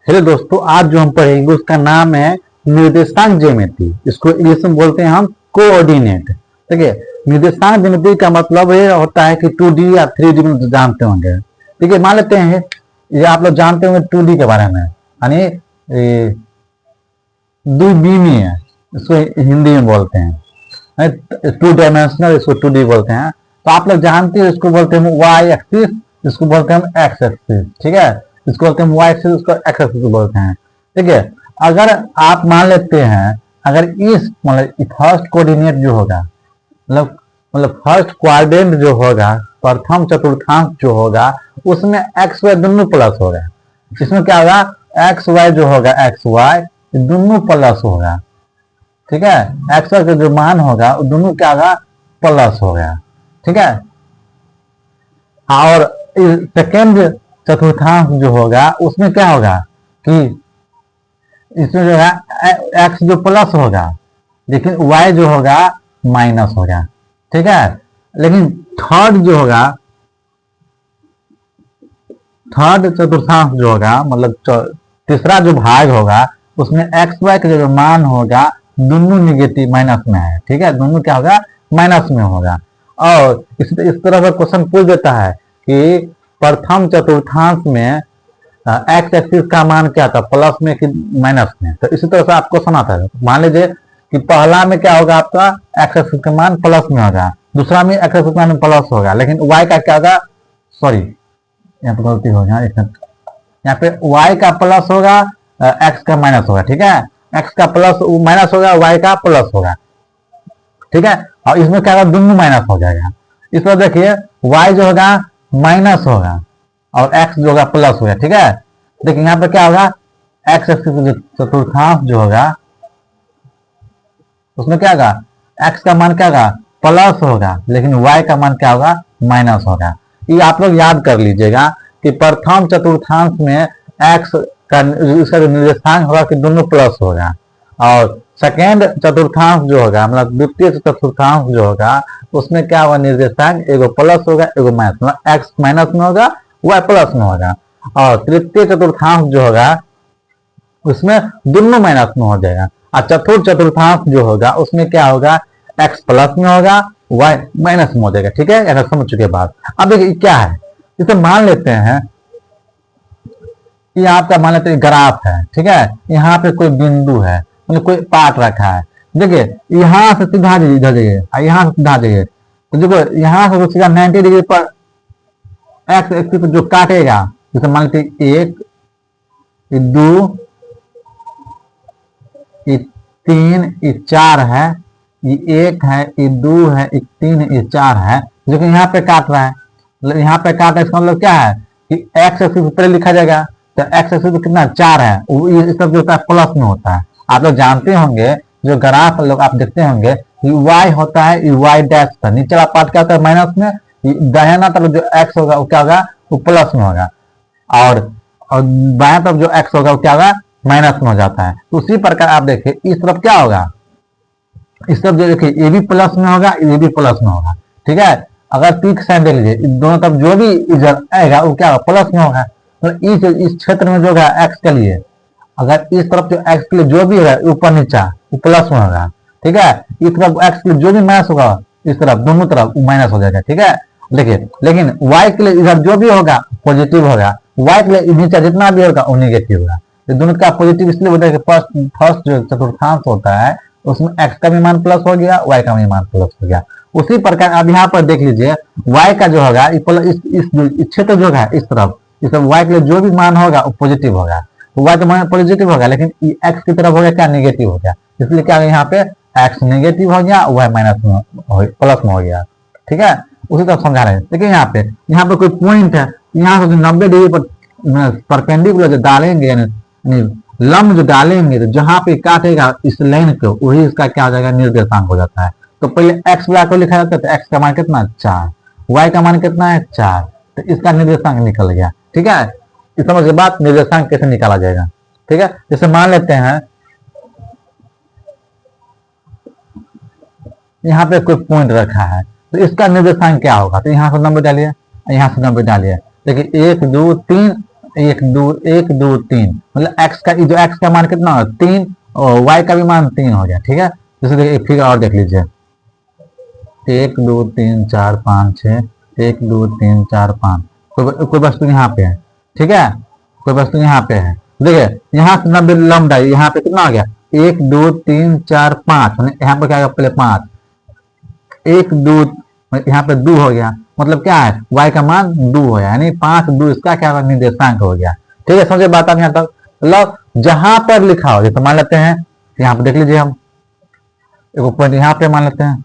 Hello दोस्तों, आज जो हम पढ़ेंगे उसका नाम है निर्देशांक ज्यामिति। इसको इंग्लिश में बोलते हैं हम कोऑर्डिनेट। ठीक है, निर्देशांक ज्यामिति का मतलब ये होता है कि 2D या 3D में जानते होंगे। ठीक है, मान लेते हैं ये आप लोग जानते होंगे 2D के बारे में, यानी द्विमीय है, इसको हिंदी में बोलते हैं 2 डायमेंशनल, इसको 2D बोलते हैं। तो आप लोग जानते हैं इसको बोलते हैं वाई एक्सिस, इसको बोलते हैं हम एक्स एक्सिस। ठीक है, इसको बोलते हैं वाई एक्सिस, उसको एक्स एक्सिस बोलते हैं। ठीक है, अगर आप मान लेते हैं अगर इस मतलब फर्स्ट कोऑर्डिनेट जो होगा मतलब फर्स्ट क्वाड्रेंट जो होगा, प्रथम चतुर्थांश जो होगा, उसमें एक्स वाई दोनों प्लस होगा। इसमें क्या होगा, एक्स वाई जो होगा, एक्स वाई दोनों प्लस होगा। ठीक है, एक्स वाई का जो मान होगा वो दोनों क्या होगा, प्लस होगा। ठीक है, और सेकेंड चतुर्थांश जो होगा उसमें क्या होगा कि इसमें जो है एक्स जो प्लस होगा, लेकिन वाई जो होगा माइनस होगा। ठीक है, लेकिन थर्ड जो होगा, थर्ड चतुर्थांश जो होगा मतलब तीसरा जो भाग होगा, उसमें एक्स वाई का जो मान होगा दोनों निगेटिव माइनस में है। ठीक है, दोनों क्या होगा, माइनस में होगा। और इस तरह का क्वेश्चन पूछ देता है कि प्रथम चतुर्थांश में एक्स एक्सिस का मान क्या था, प्लस में कि माइनस में। तो इसी तरह से आपको क्वेश्चन आता है। मान लीजिए कि पहला में क्या होगा, आपका एक्स एक्सिस का मान प्लस में होगा, दूसरा में एक्स एक्सिस का मान प्लस होगा, लेकिन वाई का क्या होगा, सॉरी यहाँ पे गलती हो गया, यहाँ पे वाई का प्लस होगा, एक्स का माइनस होगा। ठीक है, एक्स का प्लस माइनस होगा, वाई का प्लस होगा। ठीक है, और इसमें क्या होगा, दोनों माइनस हो जाएगा। इस पर देखिए वाई जो होगा माइनस होगा और एक्स जो होगा प्लस होगा। ठीक है, देखिए यहाँ पे क्या होगा, एक्स एक्सिस चतुर्थांश जो होगा उसमें क्या होगा, एक्स का मान क्या होगा, प्लस होगा, लेकिन वाई का मान क्या होगा, माइनस होगा। ये आप लोग याद कर लीजिएगा कि प्रथम चतुर्थांश में एक्स का इसका जो निर्देशांक होगा कि दोनों प्लस होगा, और सेकेंड चतुर्थांश जो होगा मतलब द्वितीय चतुर्थांश जो होगा उसमें क्या होगा, निर्देशांक एगो प्लस होगा एगो माइनस, मतलब एक्स माइनस में होगा वाई प्लस में होगा। और तृतीय चतुर्थांश जो होगा उसमें दोनों माइनस में हो जाएगा। और चतुर्थ चतुर्थांश जो होगा उसमें क्या होगा, एक्स प्लस में होगा वाई माइनस में हो जाएगा। ठीक है, ऐसा समझ चुके बाद। अब देखिए क्या है, इसे मान लेते हैं कि आपका मान लेते हैं ग्राफ है। ठीक है, यहाँ पे कोई बिंदु है, मतलब कोई पार्ट रखा है। देखिए यहाँ से सीधा इधर जाइए, यहाँ से सीधा जाइए, तो देखो यहाँ से सीधा 90 डिग्री पर एक्स एक्सिस जो काटेगा, जैसे मान लेते एक, दो, तीन, ये चार है, ये एक है, ये दो है, ये तीन, ये चार है, लेकिन यहाँ पे काट रहा है। यहाँ पे काट रहा है, इसका मतलब क्या है कि एक्स एक्सिस पहले लिखा जाएगा, तो एक्स एक्सिस कितना, चार है, ये सब जो होता है प्लस में होता है। आप लोग जानते होंगे, जो ग्राफ लोग आप देखते होंगे, वाई होता है वाई डैश का, नीचे वाला पार्ट क्या होता है माइनस में, दाहिना तरफ जो एक्स होगा वो क्या होगा, वो प्लस में होगा, और बाएं तरफ जो एक्स होगा वो क्या होगा, माइनस में हो जाता है। तो उसी प्रकार आप देखिए इस तरफ क्या होगा, इस तरफ जो देखिए ये भी प्लस में होगा, ये भी प्लस में होगा। ठीक है, अगर पीक साइड देख लीजिए, दोनों तरफ जो भी इधर आएगा वो क्या होगा, प्लस में होगा। तो इस क्षेत्र में जो है एक्स के लिए, अगर इस तरफ जो एक्स के लिए जो भी है ऊपर नीचा वो प्लस में होगा। ठीक है, इस तरफ एक्स के लिए जो भी माइनस होगा, इस तरफ दोनों तरफ माइनस हो जाएगा। ठीक है, देखिए लेकिन वाई के लिए इधर जो भी होगा पॉजिटिव होगा, वाई के लिए नीचे जितना भी होगा वो निगेटिव होगा। तो दोनों का पॉजिटिव इसलिए होता है कि फर्स्ट जो चतुर्थांश होता है उसमें एक्स का भी मान प्लस हो गया, वाई का भी मान प्लस हो गया। उसी प्रकार अब यहाँ पर देख लीजिए वाई का जो होगा इस क्षेत्र जो है इस तरफ वाई के लिए जो भी मान होगा वो पॉजिटिव होगा, तो वाई तो मान पॉजिटिव होगा, लेकिन एक्स की तरफ हो गया क्या, नेगेटिव हो गया। इसलिए क्या यहाँ पे एक्स नेगेटिव हो गया, वाई माइनस में प्लस में हो गया। ठीक है, उसी तरफ समझा रहे हैं। देखिए यहाँ पे कोई पॉइंट है, यहाँ से 90 डिग्री पर परपेंडिकुलर जो डालेंगे, लंब जो डालेंगे, तो जहां पे काटेगा इस लाइन को वही इसका क्या हो जाएगा, निर्देशांक हो जाता है। तो पहले एक्स वाई को लिखा जाता है, तो एक्स का मान कितना, 4, वाई का मान कितना है, 4, तो इसका निर्देशांक निकल गया। ठीक है, इस समझ के बाद निर्देशांक कैसे निकाला जाएगा। ठीक है, जैसे मान लेते हैं यहाँ पे कोई पॉइंट रखा है, तो इसका निर्देशांक क्या होगा, तो यहाँ से नंबर डालिए, यहाँ से नंबर डालिए। देखिए 1 2 3 एक दो तीन, मतलब एक्स का जो एक्स का मान कितना होगा 3 और वाई का भी मान 3 हो गया। ठीक है, जैसे देखिए फिगर और देख लीजिए 1 2 3 4 5 6, 1 2 3 4 5, कोई वस्तु यहाँ पे है। ठीक है, कोई वस्तु यहाँ पे है, देखिए यहाँ से 90 लंबा, यहाँ पे कितना हो गया 1 2 3 4 5, यहाँ पे क्या पहले 5, 1 2, यहाँ पे 2 हो गया, मतलब क्या है y का मान 2 हो गया, यानी 5 2 इसका क्या निर्देशांक हो गया। ठीक है, समझे बात आप यहाँ तक। मतलब जहां पर लिखा हो, जैसे मान लेते हैं यहाँ पे देख लीजिए, हम एक पॉइंट यहाँ पे मान लेते हैं।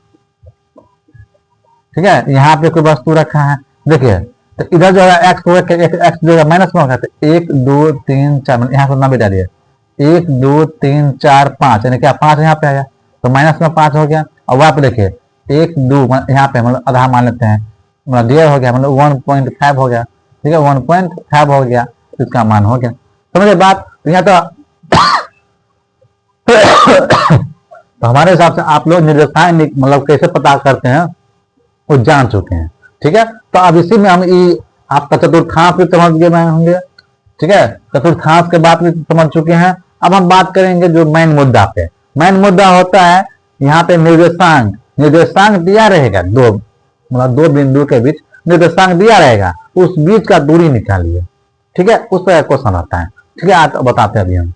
ठीक है, यहाँ पे कोई वस्तु रखा है, देखिए तो इधर जो है एक्स होगा, एक्स जो है माइनस में होगा, तो 1 2 3 4, यहाँ से 90 डालिए 1 2 3 4 5, यानी क्या 5 यहाँ पे आया तो माइनस में 5 हो गया। और वहां पे देखिए 1 2 यहाँ पे मतलब आधा मान लेते हैं, मतलब डियर हो गया, मतलब 1.5 हो गया। ठीक है, 1.5 हो गया, इसका मान हो गया। समझे बात। यहाँ तो तो हमारे हिसाब से आप लोग निर्देशांक मतलब कैसे पता करते हैं वो जान चुके हैं। ठीक है, तो अब इसी में हम आपका चतुर्थांश भी समझ गए होंगे। ठीक है, चतुर्थांश के बात भी समझ चुके हैं। अब हम बात करेंगे जो मेन मुद्दा पे। मेन मुद्दा होता है यहाँ पे निर्देशांक। निर्देशांक दिया रहेगा दो, मतलब दो बिंदु के बीच निर्देशांक दिया रहेगा, उस बीच का दूरी निकालिए। ठीक है, उस पर क्वेश्चन आता है। ठीक है, आज बताते हैं अभी हम।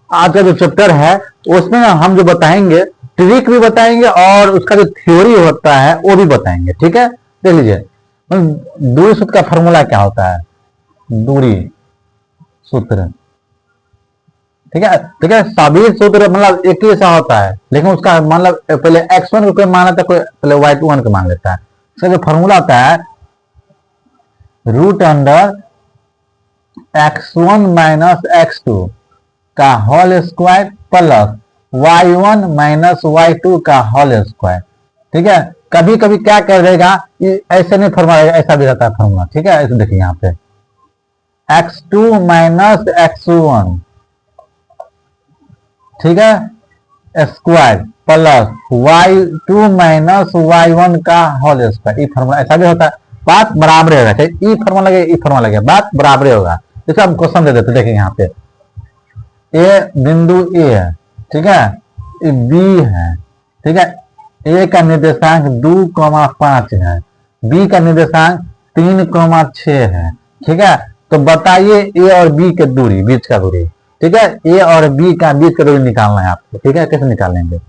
आज का जो चैप्टर है उसमें हम जो बताएंगे ट्रिक भी बताएंगे और उसका जो थ्योरी होता है वो भी बताएंगे। ठीक है, देख लीजिए दूरी सूत्र का फॉर्मूला क्या होता है, दूरी सूत्र। ठीक है, ठीक है, सभी सूत्र मतलब एक ही ऐसा होता है, लेकिन उसका मतलब पहले x1 को कोई मान लेता है, कोई पहले y1 को मान लेता है। इसका जो फॉर्मूला होता है root under x1 minus x2 का whole square plus y1 minus y2 का होल स्क्वायर। ठीक है, कभी कभी क्या कर देगा, ऐसे नहीं फॉर्मूला, ऐसा भी रहता है फॉर्मूला। ठीक है, ऐसे देखिए यहाँ पे x2 माइनस x1, ठीक है, square plus y2 minus y1 का होल स्क्वायर। ये फॉर्मूला ऐसा भी होता है, बात बराबर होगा, चाहे ई फॉर्मूला लगे ई फॉर्मूला लगे, बात बराबर होगा। जैसे हम क्वेश्चन दे देते, देखिए यहाँ पे ए बिंदु ए है, ठीक है, ये बी है। ठीक है, ए का निर्देशांक 2,5 है, बी का निर्देशांक 3,6 है। ठीक है, तो बताइए ए और बी के दूरी, बीच का दूरी। ठीक है, ए और बी का बीच का दूरी निकालना है आपको। ठीक है, कैसे निकालेंगे,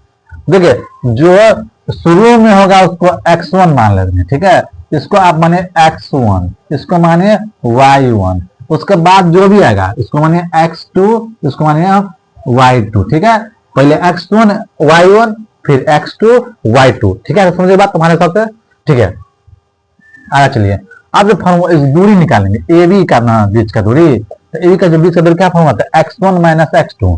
देखिए जो शुरू में होगा उसको x1 मान लेते हैं। ठीक है, इसको आप माने x1, इसको माने y1, उसके बाद जो भी आएगा इसको मानिए x2, इसको मानिए y2। ठीक है, पहले x1 y1 फिर x2 y2। ठीक है, समझिए बात तुम्हारे साथ है। ठीक है, आगे चलिए, अब जो फॉर्मूला इस दूरी निकालेंगे ए बी का ना बीच का दूरी, तो ए बी का जो बीच का दूरी क्या फॉर्मूला होता है x1 minus x2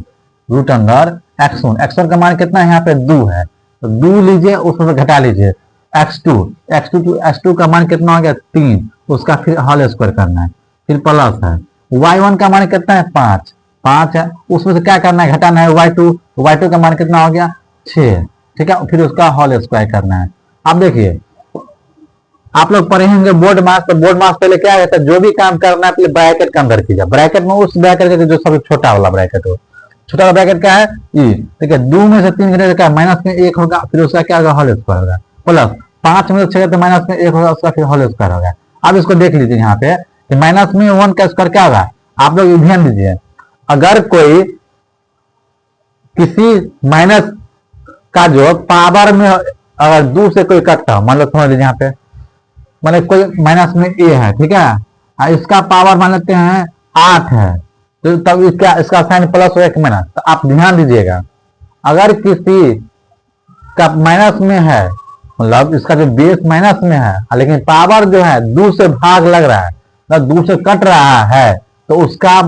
root under x1। x1 का मान कितना है, यहाँ पे 2 है, तो 2 लीजिए, उसमें घटा लीजिए x2 का मान कितना हो गया 3, उसका फिर होल स्क्वायर करना है, फिर प्लस है y1 का मान कितना है 5 है, उसमें से क्या करना है घटाना है y2 का मान कितना हो गया 6। ठीक है, फिर उसका होल स्क्वायर करना है। अब देखिए आप लोग पढ़े होंगे बोर्ड मास, तो बोर्ड मास पहले क्या रहता है, जो भी काम करना है पहले ब्रैकेट के अंदर कीजिए। ब्रैकेट में उस ब्रैकेट के जो सबसे छोटा वाला ब्रैकेट हो, छोटा वाला ब्रैकेट क्या है ये। ठीक है, 2 में से 3 घटे क्या माइनस में 1 होगा, फिर उसका क्या होगा होल स्क्वायर होगा, प्लस 5 में से 6 तो माइनस में 1 होगा, उसका फिर होल स्क्वायर होगा। अब इसको देख लीजिए यहाँ पे कि माइनस में 1 का स्क्वायर क्या होगा, आप लोग ध्यान दीजिए, अगर कोई किसी माइनस का जो पावर में अगर 2 से कोई कटता हो, मान लो समझ लीजिए यहाँ पे मतलब कोई माइनस में ए है, ठीक है, इसका पावर मान लेते हैं 8 है, तो तब इसका साइन प्लस हो एक माइनस। तो आप ध्यान दीजिएगा, अगर किसी का माइनस में है, मतलब इसका जो बेस माइनस में है, लेकिन पावर जो है 2 से भाग लग रहा है, मतलब 2 से कट रहा है, तो उसका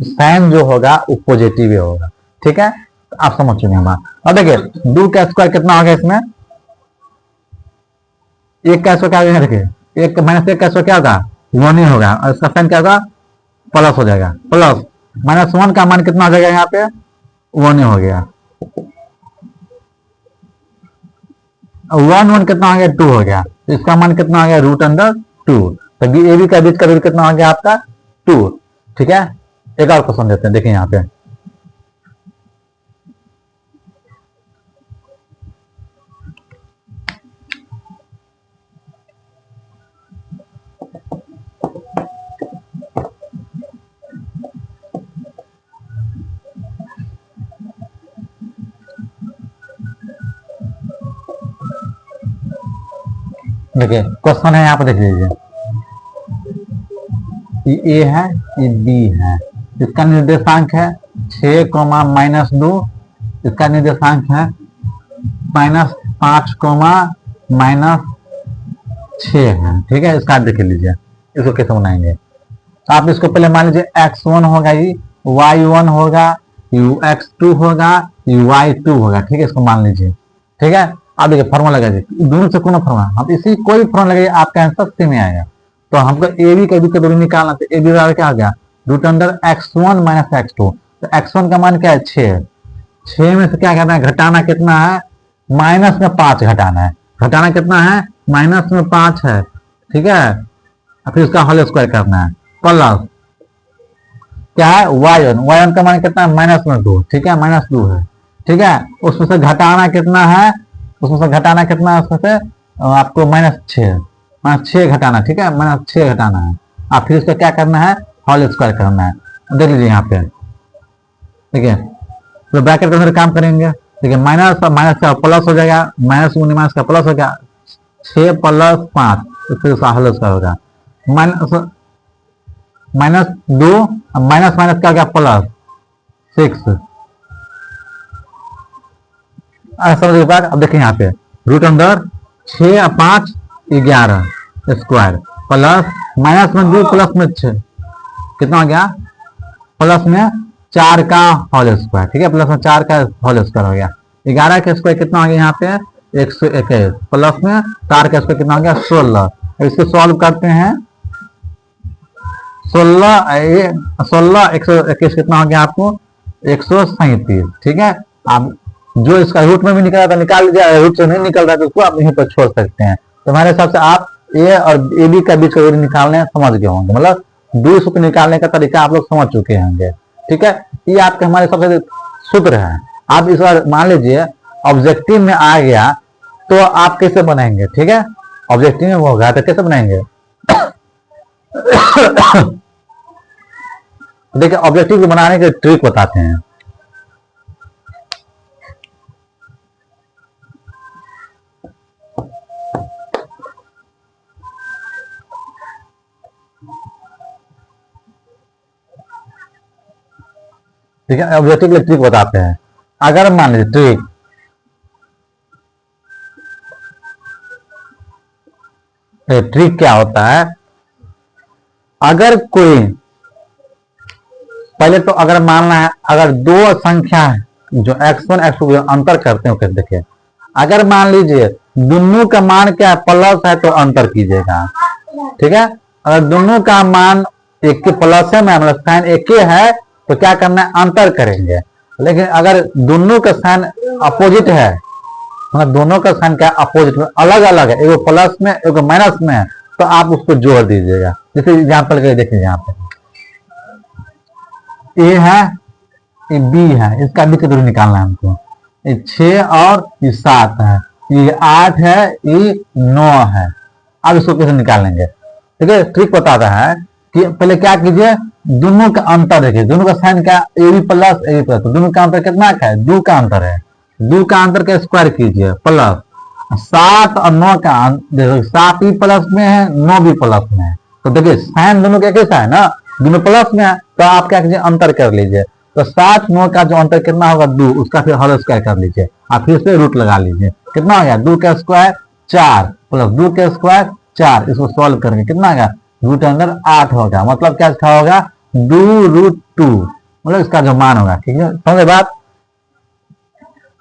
साइन जो होगा वो पॉजिटिव ही होगा। ठीक है, तो आप समझ चुके हैं बात। और देखिए 2 का स्क्वायर कितना हो गया इसमें, 1 का स्क्वायर क्या होगा, देखिए 1 माइनस 1 का स्क्वायर क्या होगा, 1 ही होगा, और इसका साइन क्या होगा, प्लस हो जाएगा। प्लस -1 का मान कितना हो जाएगा, यहाँ पे 1 ही हो गया। 1 1 कितना हो गया, 2 हो गया। तो इसका मान कितना हो गया, √2। तो ए बी का बीच का दूरी कितना हो गया आपका, 2। ठीक है, एक और क्वेश्चन देते हैं, देखिए यहाँ पे देखिए क्वेश्चन है, यहाँ पे देख लीजिए, ये ए है, ये बी है, इसका निर्देशांक है 6, -2, इसका निर्देशांक है -5, -6 है। ठीक है, इसका देख लीजिए, इसको कैसे बनाएंगे। आप इसको पहले मान लीजिए x1 होगा, ये y1 होगा, x2 होगा, y2 होगा। ठीक है, इसको मान लीजिए। ठीक है, आप देखिए फॉर्मूला लगाइए, दोनों से कोनो फॉर्मूला, हम इसी कोई फॉर्मूला लगाइए, आपका आंसर सेम ही आएगा। तो हमको ए बी के बीच का दूरी निकालना, तो ए बी बराबर क्या हो गया, √x1 - x2। तो x1 का मान क्या है, 6। 6 में से क्या करना है, घटाना कितना है, माइनस में 5 घटाना है। घटाना कितना है, माइनस में 5 है। ठीक है, फिर उसका होल स्क्वायर करना है, प्लस क्या है, y1 का मान कितना है, -2। ठीक है, -2 है। ठीक है, उसमें से घटाना कितना है, उसमें से घटाना कितना है, उसमें से आपको -6 घटाना। ठीक है, -6 घटाना है। आप फिर उसका क्या करना है, होल स्क्वायर करना है। देख लीजिए यहाँ पे, ठीक है, तो ब्रैकेट के अंदर काम करेंगे। देखिए माइनस और माइनस का प्लस हो जाएगा, -1 का प्लस हो गया, 6 + 5, तो फिर उसका होल स्क्वायर होगा, -2 माइनस क्या हो गया, +6। समझ बात। अब देखिए यहाँ पे √6 और 5 11 स्क्वायर, प्लस -2 प्लस में 6 कितना हो गया, प्लस में 4 का होल स्क्वायर। ठीक है, प्लस में 4 का होल स्क्वायर हो गया। 11 का स्क्वायर कितना हो गया, यहाँ पे 121, प्लस में 4 का स्क्वायर कितना हो गया, 16। इसको सॉल्व करते हैं, 16 121 कितना हो गया आपको, 137। ठीक है, आप जो इसका रूट में भी निकल रहा था निकाल लीजिए, रूट से नहीं निकल रहा है तो उसको आप यहीं पर छोड़ सकते हैं। तो हमारे हिसाब से आप ए और ए बी का बीच का दूरी निकालने समझ गए होंगे, मतलब दूरी सूत्र निकालने का तरीका आप लोग समझ चुके होंगे। ठीक है, ये आपके हमारे सबसे सूत्र है। आप इस बार मान लीजिए ऑब्जेक्टिव में आ गया तो आप कैसे बनाएंगे। ठीक है, ऑब्जेक्टिव में होगा तो कैसे बनाएंगे देखिए ऑब्जेक्टिव को बनाने के ट्रिक बताते हैं। ठीक है, ऑब्जेक्टिव के ट्रिक बताते हैं। अगर मान लीजिए ट्रिक क्या होता है, अगर कोई पहले तो अगर मानना है, अगर दो संख्या है जो x1 x2 अंतर करते हैं, देखिए अगर मान लीजिए दोनों का मान क्या है, प्लस है तो अंतर कीजिएगा। ठीक है, अगर दोनों का मान एक के प्लस है, मतलब साइन एक है, तो क्या करना है, अंतर करेंगे। लेकिन अगर दोनों का साइन अपोजिट है, मतलब दोनों का साइन क्या अपोजिट में अलग अलग है, एगो प्लस में एगो माइनस में है, तो आप उसको जोड़ दीजिएगा। जैसे एग्जाम्पल के देखिए यहाँ पे ए है, ये बी है, इसका बीच का दूरी निकालना है हमको। ये 6 और ये 7 है, ये 8 है, ये 9 है। अब इसको कैसे निकालेंगे, ठीक है, ट्रिक बताता है कि पहले क्या कीजिए, दोनों का अंतर देखिए, दोनों का साइन क्या, A B plus A B plus, तो दोनों का अंतर कितना है, 2 का अंतर है। 2 का अंतर का स्क्वायर कीजिए, प्लस 7 और 9 का, देखो 7 भी प्लस में है, 9 भी प्लस में है, तो देखिए साइन दोनों का कैसा है ना, दोनों प्लस में है, तो आप क्या कीजिए, अंतर कर लीजिए। तो 7 9 का जो अंतर कितना होगा, 2, उसका फिर होल स्क्वायर कर लीजिए, आप फिर से रूट लगा लीजिए, कितना हो गया, 2 का स्क्वायर 4 प्लस 2 का स्क्वायर 4, इसको सॉल्व करके कितना होगा, √8 होगा। मतलब क्या होगा, 2√2 मतलब इसका जो मान होगा। ठीक है, समझे बात?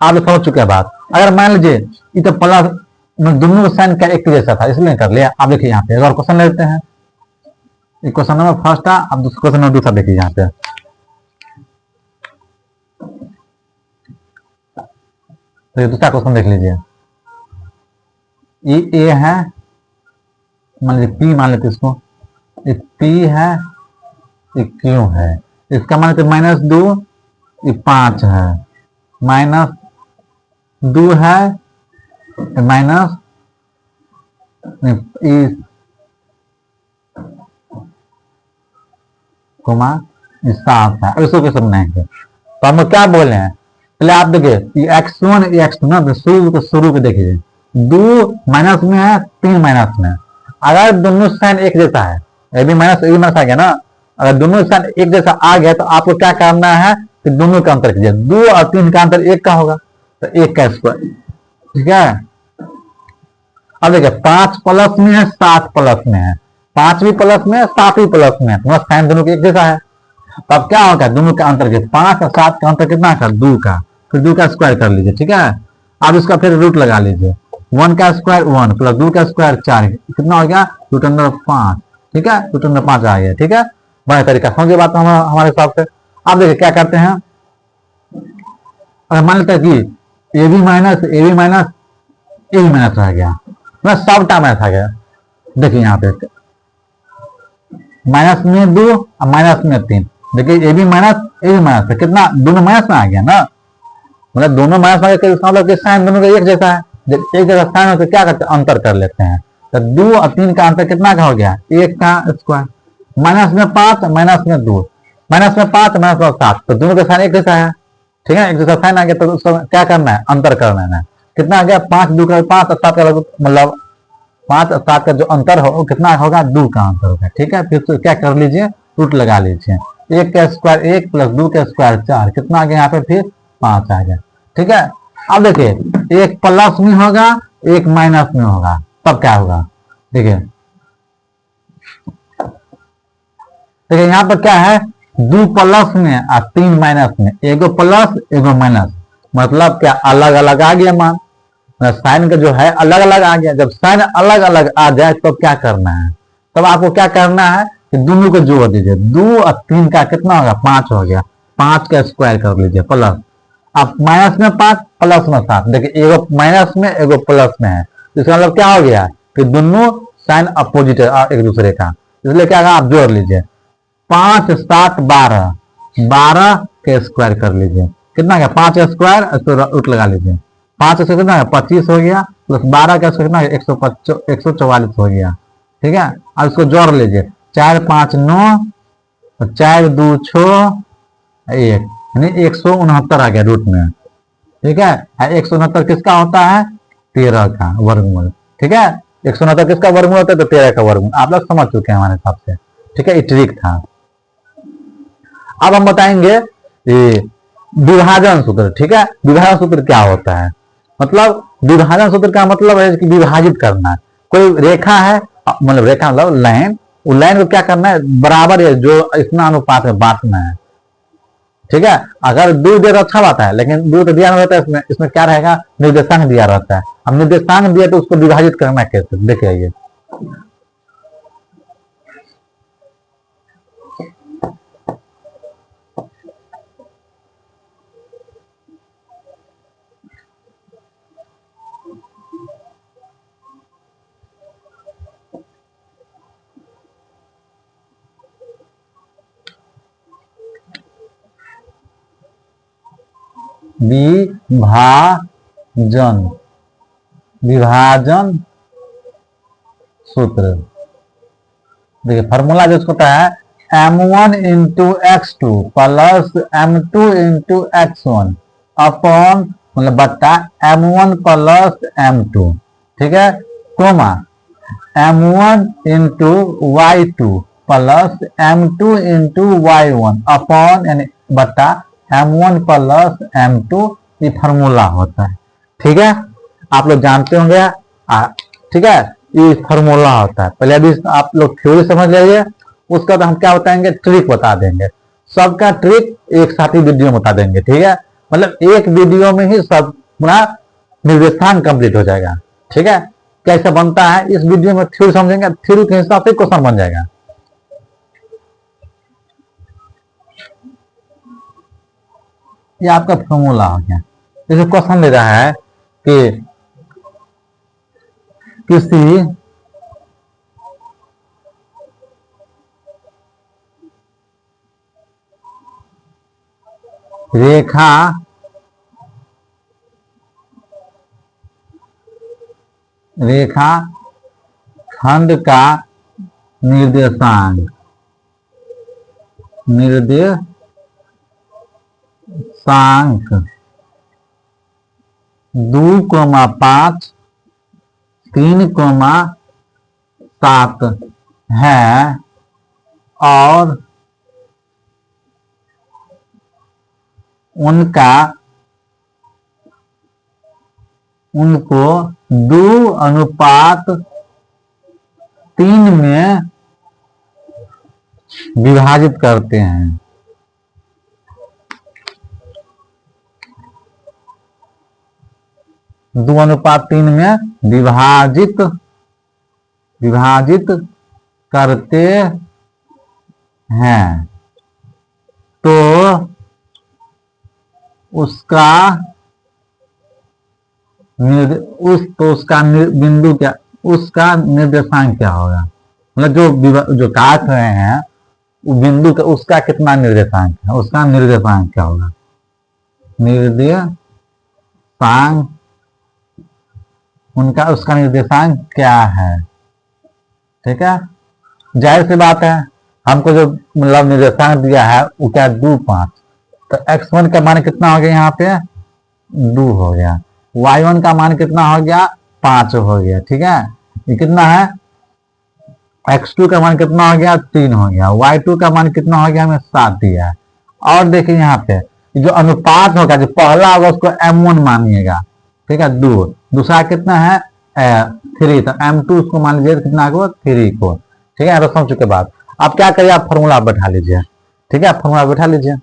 आप लोग समझ चुके हैं बात। अगर मान लीजिए ये तो प्लस दोनों साइन का एक जैसा था इसलिए कर लिया। आप देखिए यहाँ पे अगर क्वेश्चन लेते हैं, क्वेश्चन नंबर फर्स्ट था, अब क्वेश्चन नंबर दूसरा देखिए यहाँ पे। तो ये दूसरा क्वेश्चन देख लीजिए, ये ए है, मान लीजिए पी मान लेते इसको, ये पी है, ये क्यू है, इसका मान लेते -2, ये 5 है, -2 है, माइनस कोमा 7 है। इसको कैसे बनाएंगे? तो हम क्या बोले हैं, पहले आप देखिए ये x1 ये x2 ना, शुरू के देखिए 2 माइनस में है, 3 माइनस में है। अगर दोनों साइन एक जैसा है, ये भी माइनस आ गया ना, अगर दोनों साइन एक जैसा आ गया तो आपको क्या करना है कि दोनों का अंतर कीजिए। 2 और 3 का अंतर 1 का होगा, तो 1 का स्क्वायर। ठीक है, अब देखिए 5 प्लस में है, 7 प्लस में है, 5 भी प्लस में है, 7 भी प्लस में है, तो साइन दोनों के एक जैसा है। तो अब क्या होगा, दोनों का अंतर कीजिए, 5 और 7 का अंतर कितना का 2 का, फिर 2 का स्क्वायर कर लीजिए। ठीक है, अब इसका फिर रूट लगा लीजिए, 1 का स्क्वायर 1 प्लस 2 का स्क्वायर 4, कितना हो गया √5। ठीक है, √5 आ गया। ठीक है, बड़ा तरीका समझिए बात हमारे हिसाब से। अब देखिए क्या करते हैं, अगर मान लेते हैं कि ए बी माइनस रह गया, सब टा माइनस आ गया। देखिए यहाँ पे माइनस में 2 और माइनस में 3, देखिए ए बी माइनस कितना दोनों माइनस में आ गया ना, मतलब दोनों माइनस में आ गया, मतलब साइन दोनों का एक जैसा है। जब एक जैसा साइन हो तो क्या करते हैं, अंतर कर लेते हैं। तो 2 और 3 का अंतर कितना का हो गया, 1 का स्क्वायर, माइनस में 5 माइनस में 2, माइनस में 5 माइनस में 7, तो दोनों का साइन एक जैसा है। ठीक है, एक जैसा साइन आ गया तो उसको क्या करना है, अंतर करना है। कितना आ गया, 5 2 का 5 और 7 का मतलब 5 और 7 का जो अंतर हो कितना होगा, 2 का अंतर होगा। ठीक है, फिर तो क्या कर लीजिए, रूट लगा लीजिए, 1 का स्क्वायर 1 प्लस 2 का स्क्वायर 4, कितना आ गया यहाँ पे, फिर 5 आ गया। ठीक है, अब देखिए एक प्लस में होगा, एक माइनस में होगा, तब क्या होगा, देखिए यहाँ पर क्या है, 2 प्लस में और 3 माइनस में, एगो प्लस एगो माइनस, मतलब क्या अलग अलग आ गया मान, साइन का जो है अलग अलग आ गया। जब साइन अलग अलग आ जाए तो क्या करना है, तब आपको क्या करना है कि दोनों को जोड़ दीजिए, 2 और 3 का कितना होगा, 5 हो गया, 5 का स्क्वायर कर लीजिए प्लस, अब माइनस में 5 प्लस में 7, देखिए एगो माइनस में एगो प्लस में है, इसका मतलब क्या हो गया कि दोनों साइन अपोजिट है एक दूसरे का, इसलिए क्या आप जोड़ लीजिए, 5 7 12, 12 के स्क्वायर कर लीजिए, कितना गया 5 स्क्वायर, रूट लगा लीजिए, 5 से कितना 25 हो गया, प्लस 12 का कितना 144 हो गया। ठीक है, अब इसको जोड़ लीजिए, 4 5 9 और 4 2 6 1, यानी 169 आ गया रूट में। ठीक है, 169 किसका होता है, 13 का वर्गमूल। ठीक है, 169 किसका वर्गमूल होता है, तो 13 का वर्गमूल। आप लोग समझ चुके हैं हमारे हिसाब से। ठीक है, ये ट्रिक था। अब हम बताएंगे विभाजन सूत्र। ठीक है, विभाजन सूत्र क्या होता है, मतलब विभाजन सूत्र का मतलब है कि विभाजित करना है। कोई रेखा है, मतलब रेखा मतलब लाइन, वो लाइन को क्या करना है, बराबर है जो इतना अनुपात में बांटना है। ठीक है, अगर दूर दिया तो अच्छा बात है, लेकिन दूर तो दिया नहीं रहता है, इसमें क्या रहेगा, निर्देशांक दिया रहता है। अब निर्देशांक दिया तो उसको विभाजित करना कैसे, देखिए ये विभाजन सूत्र। देखिए फॉर्मूला जो होता है, m1 into x2 plus m2 into x1 upon मतलब बट्टा m1 प्लस m2। ठीक है, comma m1 into y2 plus m2 into y1 upon यानी बट्टा m1 प्लस m2, ये फार्मूला होता है। ठीक है, आप लोग जानते होंगे। ठीक है, ये फार्मूला होता है। पहले अभी आप लोग थ्योरी समझ लीजिए, उसका तो हम क्या बताएंगे, ट्रिक बता देंगे। सबका ट्रिक एक साथ ही वीडियो में बता देंगे, ठीक है। मतलब एक वीडियो में ही सब पूरा निर्देशांक कंप्लीट हो जाएगा, ठीक है। कैसे बनता है इस वीडियो में थ्योरी समझेंगे, थ्योरी के हिसाब से क्वेश्चन बन जाएगा। ये आपका फॉर्मूला हो गया। जैसे क्वेश्चन ले रहा है कि किसी रेखा खंड का निर्देशांक 2,5 3,7 है और उनको 2:3 में विभाजित करते हैं। 2:3 में विभाजित करते हैं, तो उसका बिंदु क्या, उसका निर्देशांक क्या होगा। मतलब जो काट रहे हैं वो बिंदु का उसका कितना निर्देशांक है, उसका निर्देशांक क्या होगा। निर्देशांक उसका निर्देशांक क्या है, ठीक है। जाहिर सी बात है, हमको जो मतलब निर्देशांक दिया है वो क्या 2,5, तो x1 का मान कितना हो गया, यहाँ पे 2 हो गया। y1 का मान कितना हो गया, 5 हो गया, ठीक है। ये कितना है, x2 का मान कितना हो गया, 3 हो गया। y2 का मान कितना हो गया, हमें 7 दिया है। और देखिए यहाँ पे जो अनुपात होगा, जो पहला होगा उसको m1 मानिएगा, ठीक है। दूसरा कितना है 3, तो m2 उसको मान लीजिए कितना को 3 को, ठीक है। समझ चुके बाद आप क्या करिए, आप फॉर्मूला बैठा लीजिए, ठीक है। फॉर्मूला बैठा लीजिए,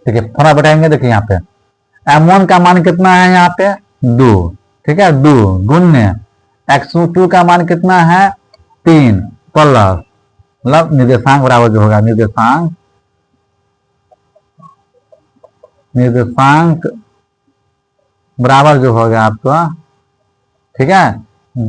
ठीक है। फॉर्मूला बैठाएंगे, देखिए यहाँ पे m1 का मान कितना है, यहाँ पे 2, ठीक है। 2 गुण्य x2 का मान कितना है 3 प्लस मतलब निर्देशांक बराबर जो होगा, निर्देशांक बराबर जो होगा आपका, ठीक है।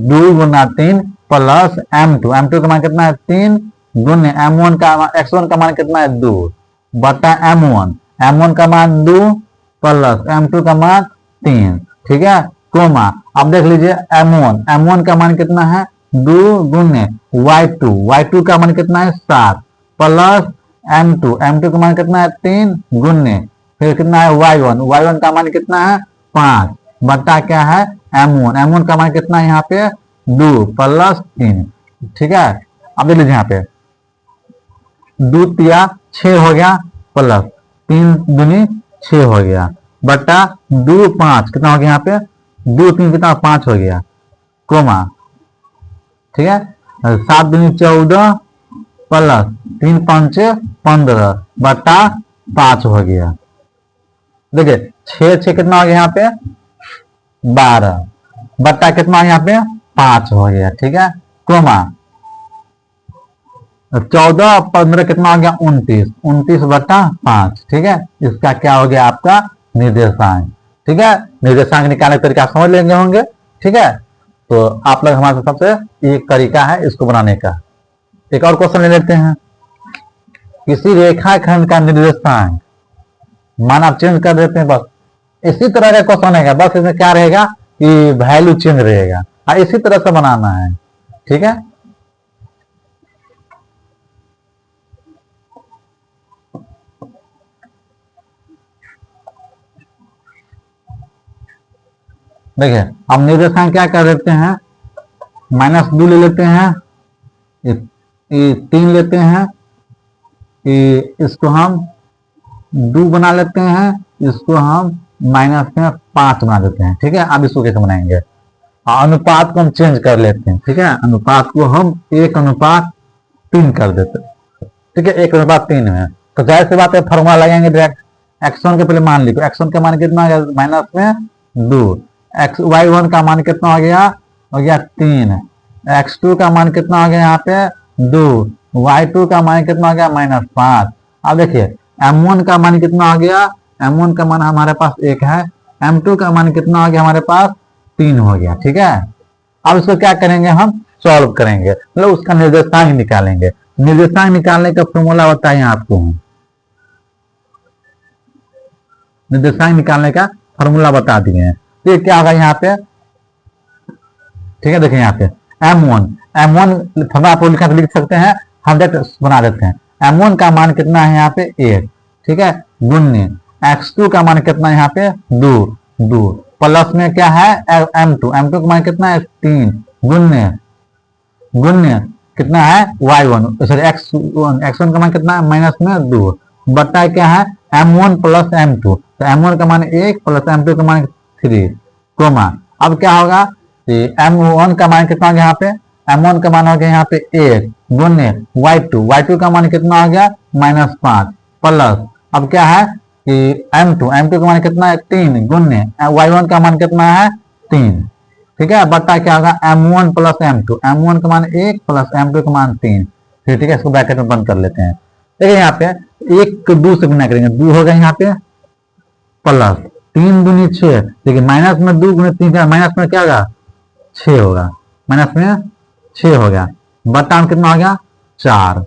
2 गुना 3 प्लस m2 का मान कितना है 3 गुण्य m1 का x1 का मान कितना है 2 बटा m1 का मान 2 प्लस m2 का मान 3, ठीक है। कोमा अब देख लीजिए m1 का मान कितना है 2 गुण्य y2 का मान कितना है 7 प्लस m2 का मान कितना है 3 गुण्य फिर कितना है y1 का मान कितना है 5 बटा क्या है m1 का मान कितना है यहाँ पे 2 प्लस 3, ठीक है। अब देख लीजिए यहाँ पे 2 तिया 6 हो गया प्लस 3 दूनी 6 हो गया बटा 2 5 कितना हो गया यहाँ पे 2 3 कितना 5 हो गया कोमा, ठीक है। 7 दूनी 14 प्लस 3 5 15 बटा 5 हो गया। देखिए 6 कितना हो गया यहाँ पे 12 बटा कितना यहाँ पे 5 हो गया, ठीक है। कोमा 14 15 कितना हो गया 29 बटा 5, ठीक है। इसका क्या हो गया आपका निर्देशांक, ठीक है। निर्देशांक निकालने का तरीका समझ लेंगे होंगे, ठीक है। तो आप लोग हमारे सबसे एक तरीका है इसको बनाने का। एक और क्वेश्चन ले लेते हैं, किसी रेखाखंड का निर्देशांक मान आप चेंज कर देते हैं, बस इसी तरह का क्वेश्चन है, बस इसमें क्या रहेगा कि वैल्यू चेंज रहेगा, इसी तरह से बनाना है, ठीक है। देखिए हम निर्देशांक क्या कर लेते हैं, -2 ले लेते हैं, ये 3 लेते हैं, इसको हम 2 बना लेते हैं, इसको हम -5 बना देते हैं, ठीक है। अब इसको कैसे बनाएंगे, अनुपात को हम चेंज कर लेते हैं, ठीक है, अनुपात को हम 1:3 कर देते हैं, ठीक है, 1:3 में। तो जाहिर सी बात है फॉर्मूला लगाएंगे डायरेक्ट। x1 के पहले मान लिखो, x1 का मान कितना हो गया -2, y1 का मान कितना हो गया 3, x2 का मान कितना हो गया यहाँ पे 2, y2 का मान कितना हो गया -5। अब देखिए m1 का मान कितना हो गया, m1 का मान हमारे पास 1 है, m2 का मान कितना हो गया हमारे पास 3 हो गया, ठीक है। अब इसको क्या करेंगे, हम सॉल्व करेंगे, मतलब उसका निर्देशांक निकालेंगे। निर्देशांक निकालने का फॉर्मूला बताइए आपको, निर्देशांक निकालने का फॉर्मूला बता दिए हैं। तो ये क्या होगा यहाँ पे, ठीक है, देखिए यहाँ पे m1 फॉर्मूला आप लिख सकते हैं, 100 बना देते हैं। m1 का मान कितना है यहाँ पे 1, ठीक है, गुण्य x2 का मान कितना है यहाँ पे 2 प्लस में क्या है m2 का मान कितना है 3, गुण्य कितना है y1 सॉरी x1 का मान कितना है -2 बटा क्या है m1 प्लस m2, तो m1 का मान 1 प्लस m2 का मान 3, कोमा। अब क्या होगा, m1 का मान कितना हो गया यहाँ पे, m1 का मान हो गया यहाँ पे 1 गुण्य y2 का मान कितना हो गया -5 प्लस अब क्या है कि m2 का मान कितना है 3 गुण्य y1 का मान कितना है 3, ठीक है, बटा क्या होगा m1 प्लस m1 का मान 1 प्लस m2 का मान 3, फिर ठीक है, इसको ब्रैकेट में बंद कर लेते हैं। देखिए यहाँ पे 1 को 2 से गुना करेंगे, 2 होगा यहाँ पे प्लस 3 दूनी 6, देखिए माइनस में 2 गुने 3 का माइनस में क्या होगा 6 होगा, माइनस में 6 हो गया, बटा में कितना हो गया 4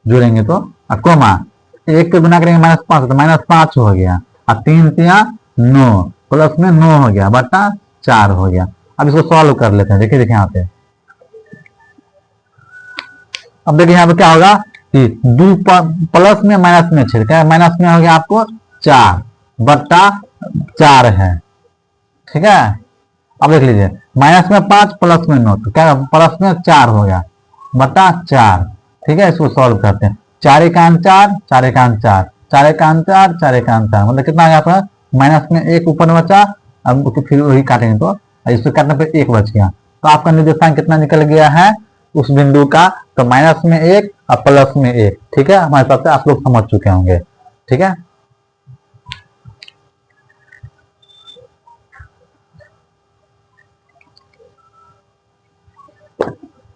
जोड़ेंगे तो कोमा 1 के गुना करेंगे -5 तो -5 हो गया, और 3 3 9 प्लस में 9 हो गया बटा 4 हो गया। अब इसको सॉल्व कर लेते हैं, देखिए यहाँ पे, अब देखिए यहाँ पे क्या होगा कि 2 प्लस में माइनस में 6 क्या माइनस में हो गया आपको 4 बटा 4 है, ठीक है। अब देख लीजिए माइनस में 5 प्लस में 9 तो क्या प्लस में 4 हो गया बटा 4, ठीक है। इसको सॉल्व करते हैं, 4 एकान 4 4 एकान 4 4 एकान 4 4 एकान 4 मतलब कितना आ गया आपका माइनस में 1 ऊपर में बचा, अब फिर वही काटेंगे तो इसको काटने पर 1 बच गया, तो आपका निर्देशांक कितना निकल गया है उस बिंदु का, तो माइनस में 1 और प्लस में 1, ठीक है। हमारे हिसाब से आप लोग समझ चुके होंगे, ठीक है।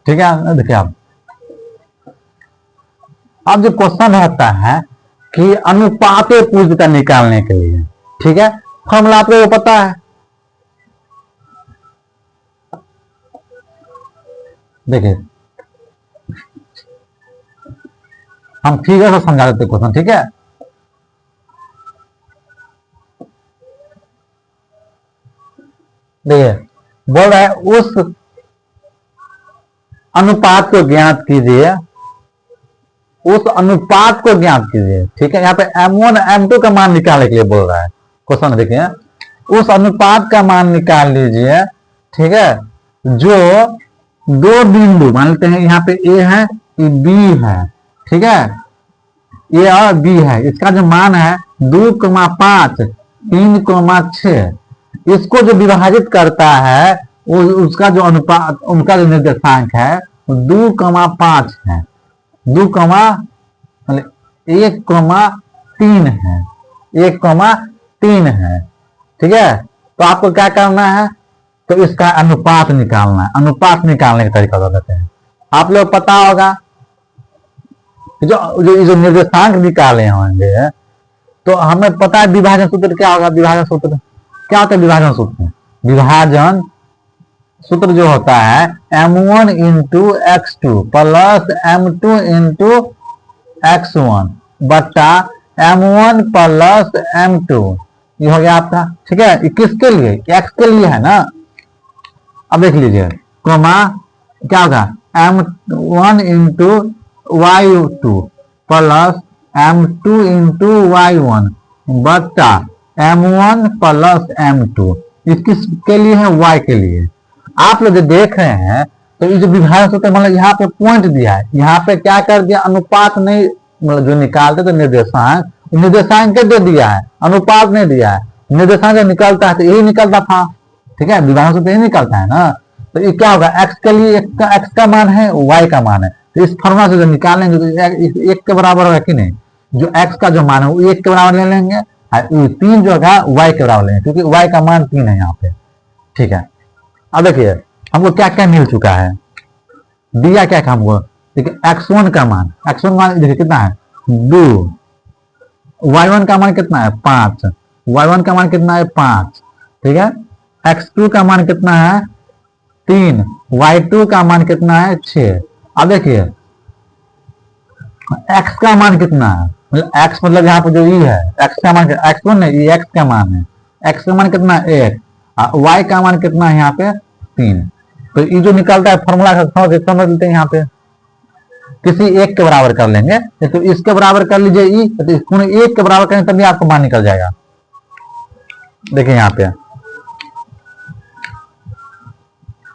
ठीक है, देखिए अब जो क्वेश्चन होता है कि अनुपाते पूज्यता निकालने के लिए, ठीक है, फॉर्मूला आप लोगों को पता है, देखिए हम फिगर से समझा देते क्वेश्चन, ठीक है। देखिए बोल रहा है उस अनुपात को ज्ञात कीजिए, उस अनुपात को ज्ञात कीजिए, ठीक है। यहाँ पे m1 m2 का मान निकालने के लिए बोल रहा है क्वेश्चन, देखिए उस अनुपात का मान निकाल लीजिए, ठीक है, जो दो बिंदु मान लेते हैं यहाँ पे a है ये b है, ठीक है, a और b है, इसका जो मान है 2,5 3,6 इसको जो विभाजित करता है वो उसका जो अनुपात उनका जो निर्देशांक है 2,5 है, 1,3 है, 1,3 है, ठीक है। तो आपको क्या करना है, तो इसका अनुपात निकालना है। अनुपात निकालने का तरीका बता देते हैं, आप लोग पता होगा जो निर्देशांक निकाले होंगे तो हमें पता है विभाजन सूत्र क्या होगा। विभाजन सूत्र क्या होता है, विभाजन सूत्र, विभाजन सूत्र जो होता है m1 into x2 plus m2 into x1 बटा m1 प्लस m2, ये हो गया आपका, ठीक है। ये किसके लिए, x के लिए है ना। अब देख लीजिए कोमा क्या होगा m1 into y2 plus m2 into y1 बटा m1 प्लस m2, ये किसके लिए है, y के लिए। आप लोग देख रहे हैं तो ये जो विभाजन सूत्र मतलब यहाँ पे पॉइंट दिया है, यहाँ पे क्या कर दिया अनुपात नहीं, मतलब जो निकालते तो निर्देशांक दे दिया है, अनुपात नहीं दिया है। निर्देशांक निकलता है तो यही निकलता था, ठीक है, विभाजन से तो ये निकलता है ना। तो ये क्या होगा, x के लिए x का मान है, y का मान है, तो इस फॉर्मूला से जब निकालेंगे तो 1 के बराबर होगा कि नहीं, जो x का जो मान है वो 1 के बराबर ले लेंगे, 3 जो है y के बराबर लेंगे, क्योंकि y का मान 3 है यहाँ पे। ठीक है, अब देखिए हमको क्या क्या मिल चुका है, दिया क्या था हमको, देखिए x1 का मान, देखिए कितना है 2, y1 का मान कितना है 5, y1 का मान कितना है 5, ठीक है, x2 का मान कितना है 3, y2 का मान कितना है 6। अब देखिए x का मान कितना है, मतलब x मतलब यहाँ पर जो ई है, x का मान x1 नहीं, ये x का मान है, x का मान कितना है 1, y का मान कितना है यहाँ पे 3। तो ये जो निकलता है फॉर्मूला समझ लेते हैं, यहाँ पे किसी एक के बराबर कर लेंगे, तो इसके बराबर कर लीजिए ई, तो इसको 1 के बराबर करें तभी आपको मान निकल जाएगा। देखिए यहाँ पे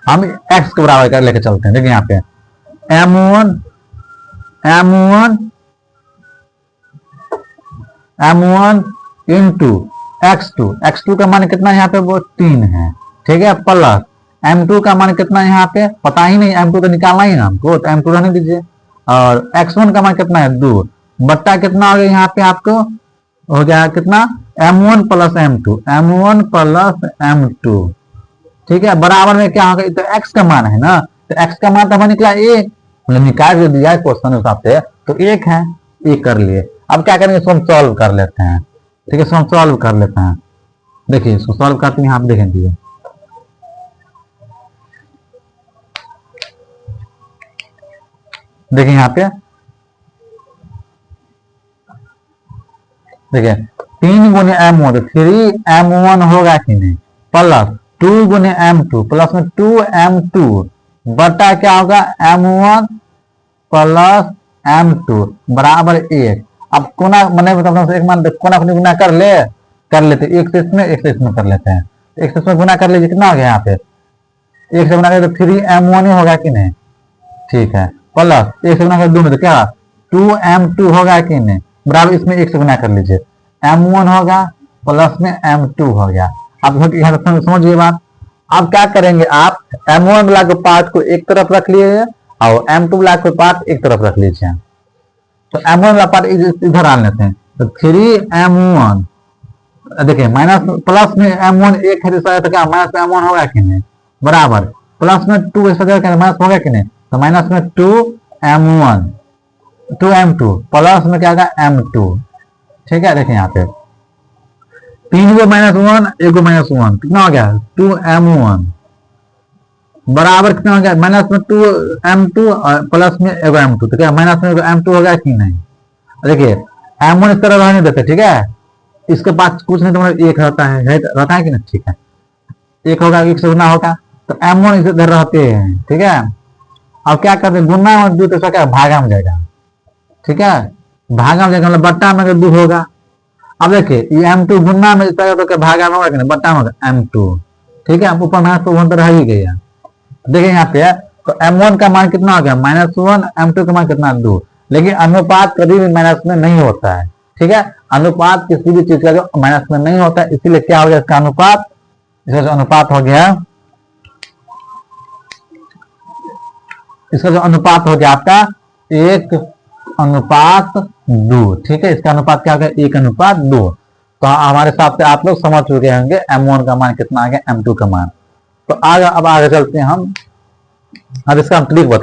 हम x के बराबर कर लेके चलते हैं, देखिए यहाँ पे m1 इंटू x2 का मान कितना है यहाँ पे वो 3 है, ठीक है, प्लस m2 का मान कितना है यहाँ पे पता ही नहीं, m2 तो निकालना ही ना हमको, तो m2 रहने दीजिए, और x1 का मान कितना है 2, बट्टा कितना हो गया यहाँ पे आपको हो गया कितना m1 प्लस m2, ठीक है, बराबर में क्या होगा, तो x का मान है ना, तो x का मान तो हमें निकला 1, मतलब निकाल जो दिया है क्वेश्चन हिसाब से तो 1 है, 1 कर लिए। अब क्या करेंगे, इसको हम सॉल्व कर लेते हैं, ठीक है, इसको हम सॉल्व कर लेते हैं। देखिए इसको सॉल्व करते हैं, यहाँ पे देखेंगे देखिए यहाँ पे देखिए 3 गुने m1 तो 3m1 होगा कि नहीं, प्लस 2 गुने m2 प्लस में 2m2 बटा क्या होगा m1 प्लस m2 बराबर 1। अब कोना मैंने एक मान कोना को गुना कर लेते, एक से इसमें कर लेते हैं, एक से इसमें गुना कर लीजिए, कितना हो गया यहाँ पे 1 से गुना करें तो 3m1 ही होगा कि नहीं, ठीक है, प्लस 1 से गुना कर 2 में तो क्या 2m2 होगा कि नहीं, बराबर इसमें 1 से गुना कर लीजिए, m1 होगा प्लस में m2 हो गया। अब यहाँ समझिए बात, अब क्या करेंगे आप m1 वाला के पार्ट को एक तरफ रख लिए और m2 वाला के पार्ट एक तरफ रख लीजिए, तो m1 वाला पार्ट इधर आन लेते हैं, तो 3m1 देखिए माइनस प्लस में m1 एक है तो क्या माइनस में m1 होगा कि नहीं, बराबर प्लस में 2 माइनस होगा कि नहीं, तो माइनस में 2m1 2m2 प्लस में क्या होगा m2, ठीक है। देखिए यहाँ पे 3 को -1 1 को -1 कितना हो गया 2m1 बराबर कितना हो गया माइनस में 2m2 और प्लस में एगो m2, तो क्या माइनस में एगो m2 हो गया कि नहीं। देखिए m1 इस तरह रहने देते, ठीक है, इसके पास कुछ नहीं तो एक रहता है कि नहीं, ठीक है, एक होगा 1 से गुना होगा, तो m1 इधर रहते हैं, ठीक है। अब क्या करते हैं गुना और 2 तो क्या भागा में जाएगा, ठीक है, भागा में जाएगा मतलब बट्टा में 2 होगा। अब देखिए ये m2 गुना में तो क्या भागा में होगा कि नहीं, बट्टा में होगा m2, ठीक है, ऊपर माइनस तो 1 तो रह ही गया। देखिए यहाँ पे तो m1 का मान कितना हो गया -1, m2 का मान कितना 2, लेकिन अनुपात कभी भी माइनस में नहीं होता है, ठीक है, अनुपात किसी भी चीज का जो माइनस में नहीं होता है, इसीलिए क्या हो गया इसका अनुपात, इसका जो अनुपात हो गया, इसका जो अनुपात हो गया आपका 1:2, ठीक है, इसका अनुपात क्या हो गया 1:2। तो हमारे हिसाब से आप लोग समझ चुके होंगे m1 का मान कितना आ गया, m2 का मान। तो अब आगे चलते हैं हम, अब इसका हम ट्रिक बता